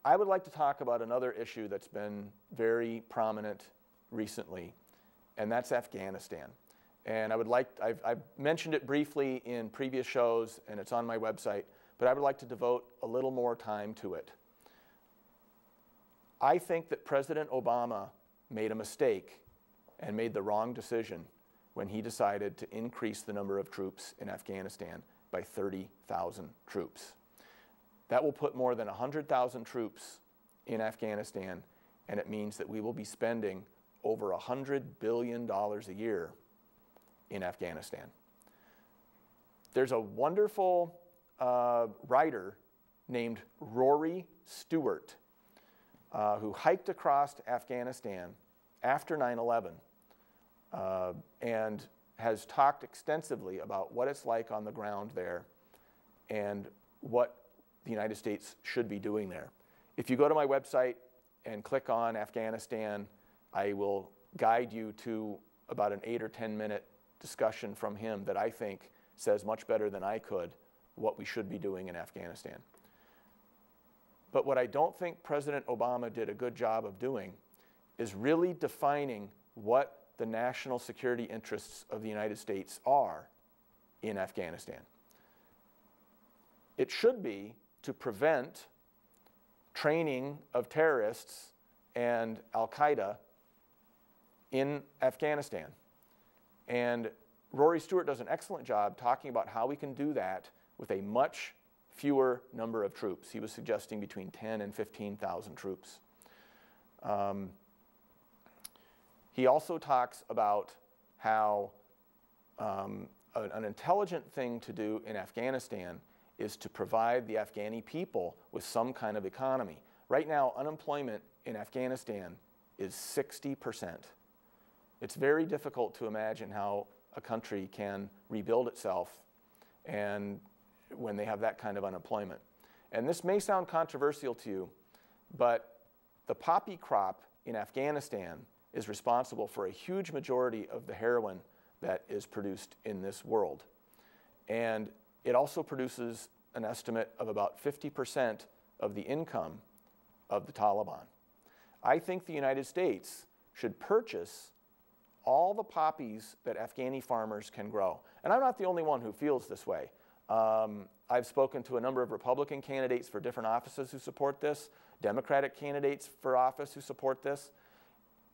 I would like to talk about another issue that's been very prominent recently, and that's Afghanistan. And I've mentioned it briefly in previous shows, and it's on my website, but I would like to devote a little more time to it. I think that President Obama made a mistake and made the wrong decision when he decided to increase the number of troops in Afghanistan by 30,000 troops. That will put more than 100,000 troops in Afghanistan, and it means that we will be spending over $100 billion a year in Afghanistan. There's a wonderful writer named Rory Stewart who hiked across Afghanistan after 9/11 and has talked extensively about what it's like on the ground there and what the United States should be doing there. If you go to my website and click on Afghanistan, I will guide you to about an 8 or 10 minute discussion from him that I think says much better than I could what we should be doing in Afghanistan. But what I don't think President Obama did a good job of doing is really defining what the national security interests of the United States are in Afghanistan. It should be to prevent training of terrorists and Al-Qaeda in Afghanistan. And Rory Stewart does an excellent job talking about how we can do that with a much fewer number of troops. He was suggesting between 10 and 15,000 troops. He also talks about how an intelligent thing to do in Afghanistan is to provide the Afghani people with some kind of economy. Right now, unemployment in Afghanistan is 60%. It's very difficult to imagine how a country can rebuild itself and when they have that kind of unemployment. And this may sound controversial to you, but the poppy crop in Afghanistan is responsible for a huge majority of the heroin that is produced in this world. And it also produces an estimate of about 50% of the income of the Taliban. I think the United States should purchase all the poppies that Afghani farmers can grow. And I'm not the only one who feels this way. I've spoken to a number of Republican candidates for different offices who support this, Democratic candidates for office who support this.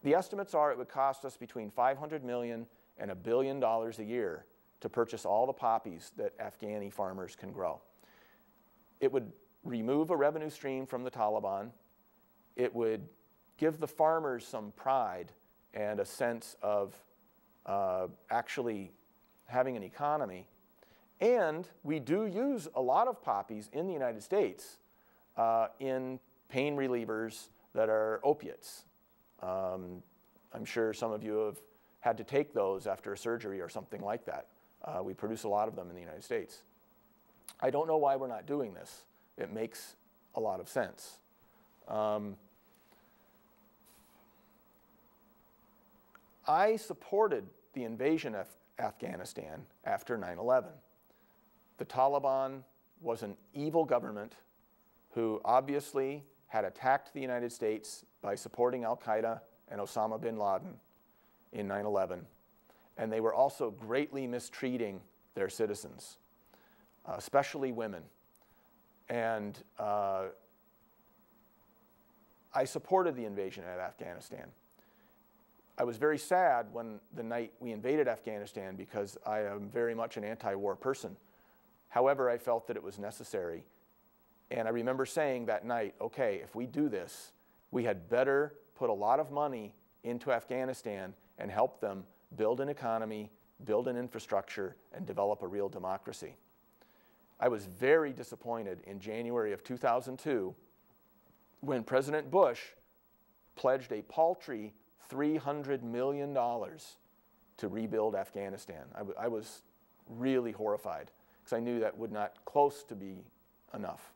The estimates are it would cost us between $500 million and $1 billion a year to purchase all the poppies that Afghani farmers can grow. It would remove a revenue stream from the Taliban. It would give the farmers some pride and a sense of actually having an economy. And we do use a lot of poppies in the United States in pain relievers that are opiates. I'm sure some of you have had to take those after a surgery or something like that. We produce a lot of them in the United States. I don't know why we're not doing this. It makes a lot of sense. I supported the invasion of Afghanistan after 9/11. The Taliban was an evil government who obviously had attacked the United States by supporting Al-Qaeda and Osama bin Laden in 9/11. And they were also greatly mistreating their citizens, especially women. And I supported the invasion of Afghanistan. I was very sad when the night we invaded Afghanistan because I am very much an anti-war person. However, I felt that it was necessary. And I remember saying that night, okay, if we do this, we had better put a lot of money into Afghanistan and help them build an economy, build an infrastructure, and develop a real democracy. I was very disappointed in January of 2002 when President Bush pledged a paltry $300 million to rebuild Afghanistan. I was really horrified because I knew that would not close to be enough.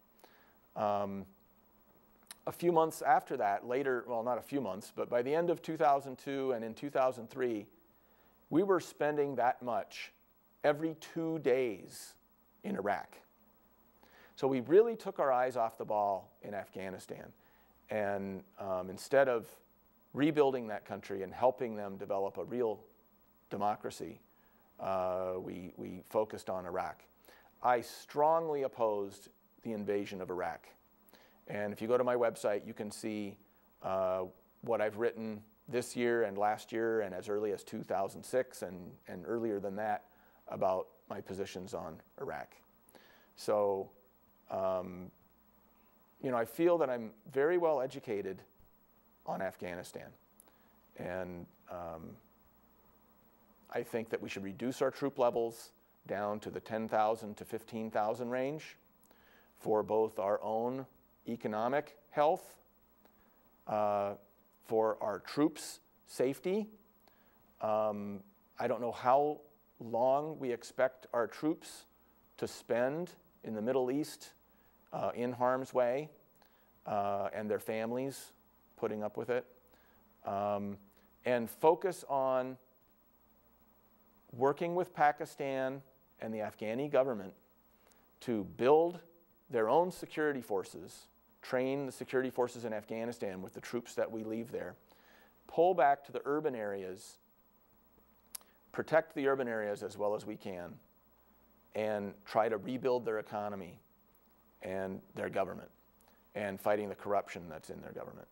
A few months after that, later, well, not a few months, but by the end of 2002 and in 2003, we were spending that much every 2 days in Iraq. So we really took our eyes off the ball in Afghanistan. And instead of rebuilding that country and helping them develop a real democracy, we focused on Iraq. I strongly opposed the invasion of Iraq. And if you go to my website, you can see what I've written this year and last year and as early as 2006 and earlier than that about my positions on Iraq. So, you know, I feel that I'm very well educated on Afghanistan. And I think that we should reduce our troop levels down to the 10,000 to 15,000 range for both our own economic health, for our troops' safety. I don't know how long we expect our troops to spend in the Middle East in harm's way, and their families putting up with it. And focus on working with Pakistan and the Afghani government to build their own security forces, train the security forces in Afghanistan with the troops that we leave there, pull back to the urban areas, protect the urban areas as well as we can, and try to rebuild their economy and their government, and fighting the corruption that's in their government.